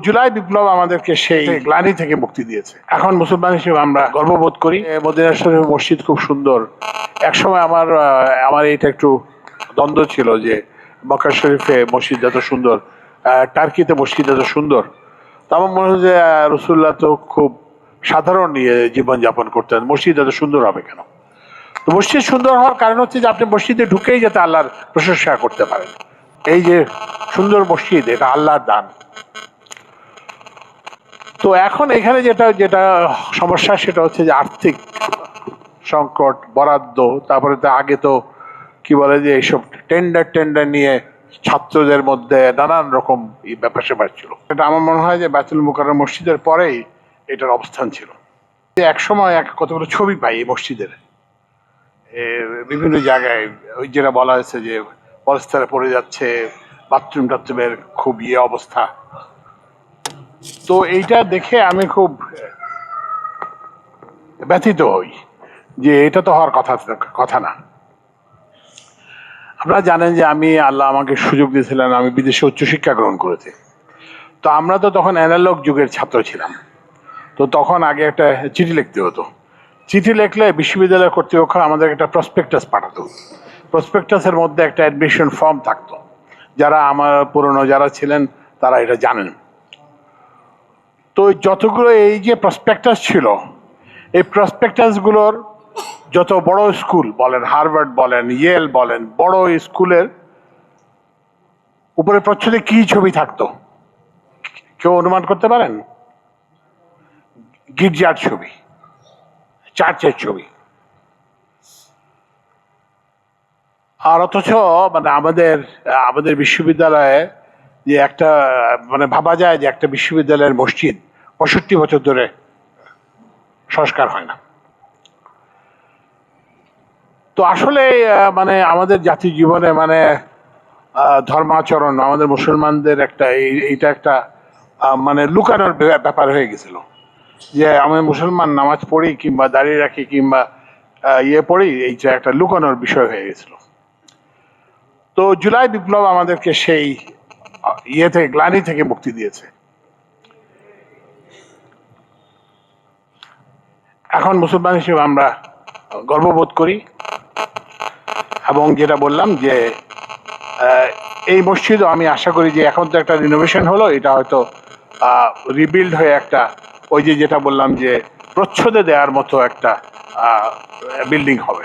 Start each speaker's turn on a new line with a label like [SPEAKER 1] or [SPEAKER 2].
[SPEAKER 1] জুলাই বিপ্লব আমাদেরকে সেই গ্লানি থেকে মুক্তি দিয়েছে। এখন মুসলমান হিসেবে আমরা গর্ববোধ করি। মদিনা শরীফ মসজিদ খুব সুন্দর। একসময় আমার এটা একটু দ্বন্দ্ব ছিল যে মক্কা শরীফে মসজিদ এত সুন্দর, টার্কিতে মসজিদ এত সুন্দর। তো আমার মনে হয় যে রাসূলুল্লাহ তো খুব সাধারণ জীবনযাপন করতেন, মসজিদ এত সুন্দর হবে কেন? তো মসজিদ সুন্দর হওয়ার কারণ হচ্ছে যে আপনি মসজিদে ঢুকেই যাতে আল্লাহর প্রশংসা করতে পারেন। এই যে সুন্দর মসজিদ, এটা আল্লাহর দান। তো এখন এখানে যেটা যেটা সমস্যা সেটা হচ্ছে যে আর্থিক সংকট, বরাদ্দ, তারপরে তো আগে তো কি বলে যে এইসব টেন্ডার নিয়ে ছাত্রদের মধ্যে নানান রকম ব্যাপার স্যাপার ছিল। এটা আমার মনে হয় যে বাইতুল মুকাররম মসজিদের পরেই এটার অবস্থান ছিল। এক সময় কতগুলো ছবি পাই এই মসজিদের বিভিন্ন জায়গায়, ওই যেটা বলা হয়েছে যে পলেস্তারা পড়ে যাচ্ছে, বাথরুমের খুব অবস্থা। তো এইটা দেখে আমি খুব ব্যথিত হই যে এটা তো হওয়ার কথা না। আপনারা জানেন যে আল্লাহ আমাকে সুযোগ দিয়েছিলেন, আমি বিদেশে উচ্চশিক্ষা গ্রহণ করেছি। তো আমরা তো তখন অ্যানালগ যুগের ছাত্র ছিলাম। তো তখন আগে একটা চিঠি লিখতে হতো। চিঠি লিখলে বিশ্ববিদ্যালয় কর্তৃপক্ষ আমাদের একটা প্রসপেক্টাস পাঠাতো। প্রসপেক্টাসের মধ্যে একটা অ্যাডমিশন ফর্ম থাকতো। যারা আমার পুরনো যারা ছিলেন তারা এটা জানেন। তো যতগুলো এই যে প্রসপেক্টাস ছিল, এই প্রসপেক্টাসগুলোর যত বড় স্কুল বলেন, হার্ভার্ড বলেন, ইয়েল বলেন, বড় স্কুলের উপরে প্রচ্ছদে কি ছবি থাকতো কেউ অনুমান করতে পারেন? গির্জার ছবি, চার্চের ছবি। আর অথচ আমাদের বিশ্ববিদ্যালয়ে যে একটা ভাবা যায় যে একটা বিশ্ববিদ্যালয়ের মসজিদ 65 বছর ধরে সংস্কার হয় না। তো আসলে আমাদের জাতি জীবনে ধর্মাচরণ আমাদের মুসলমানদের এইটা একটা লুকানোর ব্যাপার হয়ে গেছিল যে আমি মুসলমান, নামাজ পড়ি কিংবা দাঁড়িয়ে রাখি কিংবা পড়ি, এইটা একটা লুকানোর বিষয় হয়ে গেছিল। তো জুলাই বিপ্লব আমাদেরকে সেই গ্লানি থেকে মুক্তি দিয়েছে। এখন মুসলমান হিসেবে আমরা গর্ববোধ করি। এবং যেটা বললাম যে এই মসজিদও আমি আশা করি যে এখন তো একটা রিনোভেশন হলো, এটা হয়তো রিবিল্ড হয়ে একটা ওই যেটা বললাম যে প্রচ্ছদে দেওয়ার মতো একটা বিল্ডিং হবে।